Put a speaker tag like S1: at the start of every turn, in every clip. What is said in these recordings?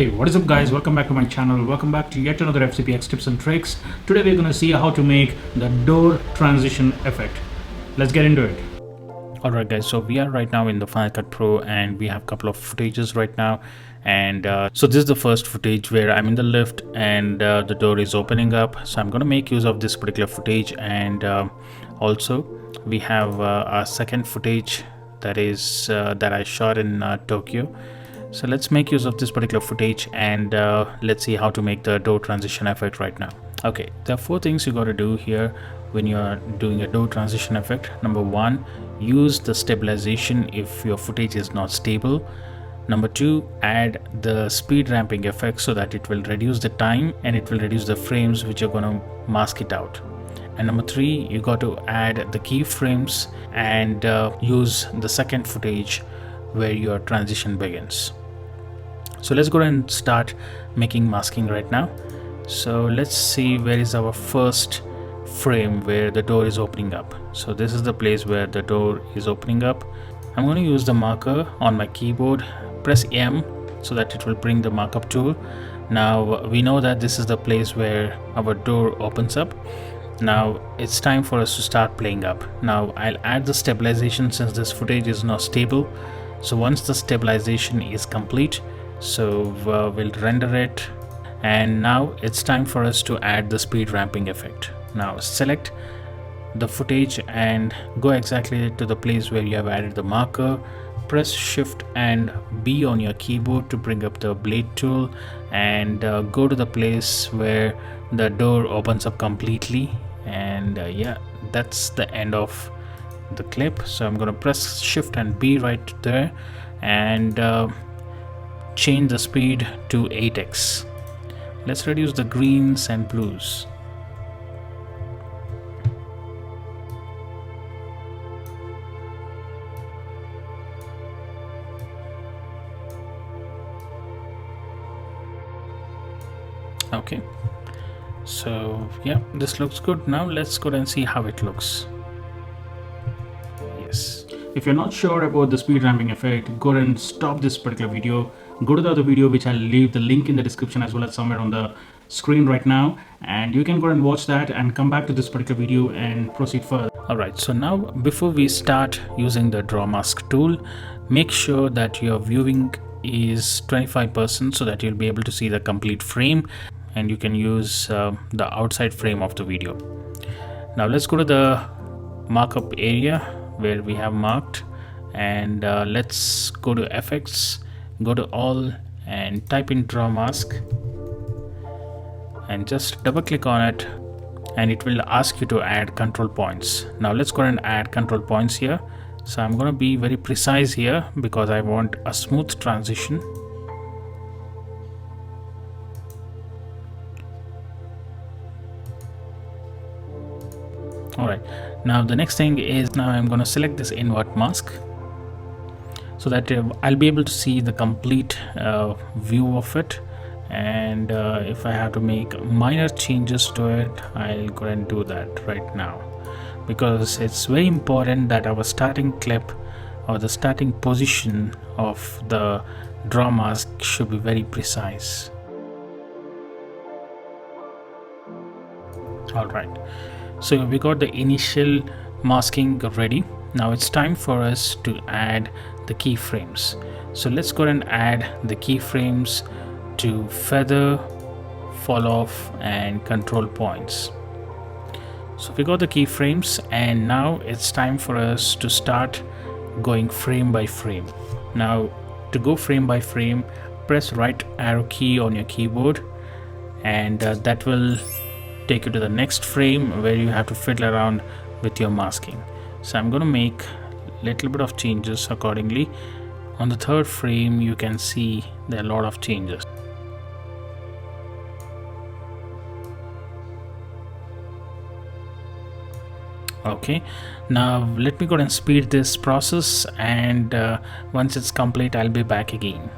S1: Hey, what is up guys, welcome back to my channel, welcome back to yet another FCPX tips and tricks. Today we're going to see how to make the door transition effect. Let's get into it. Alright guys, so we are right now in the Final Cut Pro and we have a couple of footages right now. And so this is the first footage where I'm in the lift and the door is opening up. So I'm going to make use of this particular footage, and also we have our second footage that is that I shot in Tokyo. So let's make use of this particular footage and let's see how to make the door transition effect right now. Okay, there are four things you got to do here when you're doing a door transition effect. Number one, use the stabilization if your footage is not stable. Number two, add the speed ramping effect so that it will reduce the time and it will reduce the frames which are going to mask it out. And number three, you got to add the keyframes and use the second footage where your transition begins. So let's go ahead and start making masking right now. So let's see where is our first frame where the door is opening up. So this is the place where the door is opening up. I'm going to use the marker on my keyboard. Press M so that it will bring the markup tool. Now we know that this is the place where our door opens up. Now it's time for us to start playing up. Now I'll add the stabilization since this footage is not stable. So once the stabilization is complete, so we'll render it, and now it's time for us to add the speed ramping effect. Now select the footage and go exactly to the place where you have added the marker. Press Shift and B on your keyboard to bring up the blade tool, and go to the place where the door opens up completely. And yeah, that's the end of the clip. So I'm going to press Shift and B right there and change the speed to 8x. Let's reduce the greens and blues. Okay, so yeah, this looks good. Now let's go and see how it looks. Yes. If you're not sure about the speed ramping effect, go ahead and stop this particular video. Go to the other video which I'll leave the link in the description as well as somewhere on the screen right now, and you can go and watch that and come back to this particular video and proceed further. Alright, so now before we start using the draw mask tool, make sure that your viewing is 25% so that you'll be able to see the complete frame, and you can use the outside frame of the video. Now let's go to the markup area where we have marked, and let's go to effects, go to all and type in draw mask and just double click on it, and it will ask you to add control points. Now let's go and add control points here. So I'm going to be very precise here because I want a smooth transition. Alright, now the next thing is, now I'm going to select this invert mask so that I'll be able to see the complete view of it, and if I have to make minor changes to it, I'll go and do that right now, because it's very important that our starting clip or the starting position of the draw mask should be very precise. Alright, so we got the initial masking ready. Now it's time for us to add the keyframes. So let's go and add the keyframes to feather, fall off and control points. So we got the keyframes, and now it's time for us to start going frame by frame. Now to go frame by frame, press right arrow key on your keyboard, and that will take you to the next frame where you have to fiddle around with your masking. So I'm going to make a little bit of changes accordingly. On the third frame you can see there are a lot of changes. Okay, now let me go and speed this process, and once it's complete I'll be back again.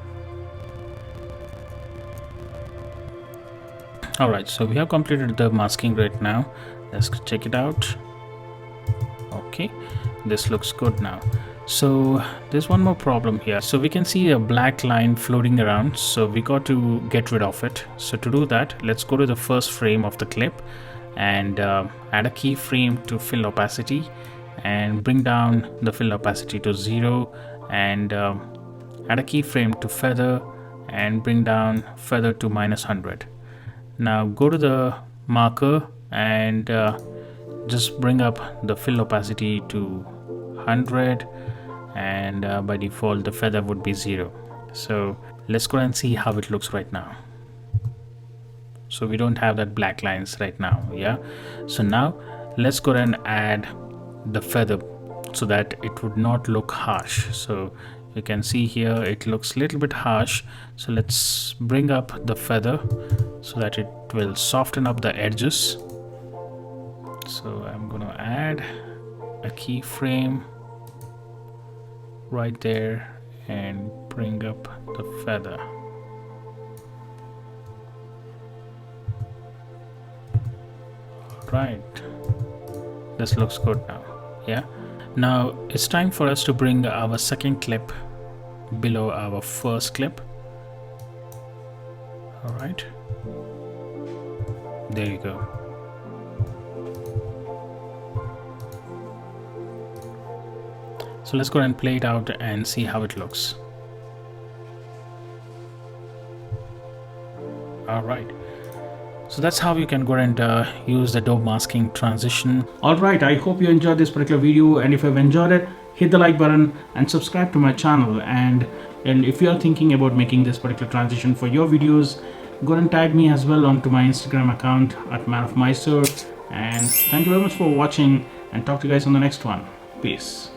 S1: Alright, so we have completed the masking right now. Let's check it out. Okay, this looks good now. So there's one more problem here. So we can see a black line floating around, so we got to get rid of it. So to do that, let's go to the first frame of the clip and add a keyframe to fill opacity and bring down the fill opacity to 0, and add a keyframe to feather and bring down feather to -100. Now go to the marker and just bring up the fill opacity to 100, and by default the feather would be 0. So let's go and see how it looks right now. So we don't have that black lines right now. Yeah, so now let's go and add the feather so that it would not look harsh. So you can see here it looks a little bit harsh, so let's bring up the feather so that it will soften up the edges. So I'm gonna add a keyframe right there and bring up the feather. Right, this looks good now. Yeah, now it's time for us to bring our second clip below our first clip. All right, there you go. So let's go and play it out and see how it looks. All right, so that's how you can go and use the door masking transition. All right, I hope you enjoyed this particular video, and if you've enjoyed it, hit the like button and subscribe to my channel. And if you are thinking about making this particular transition for your videos, go and tag me as well onto my Instagram account at @manofmysore. And thank you very much for watching, and talk to you guys on the next one. Peace.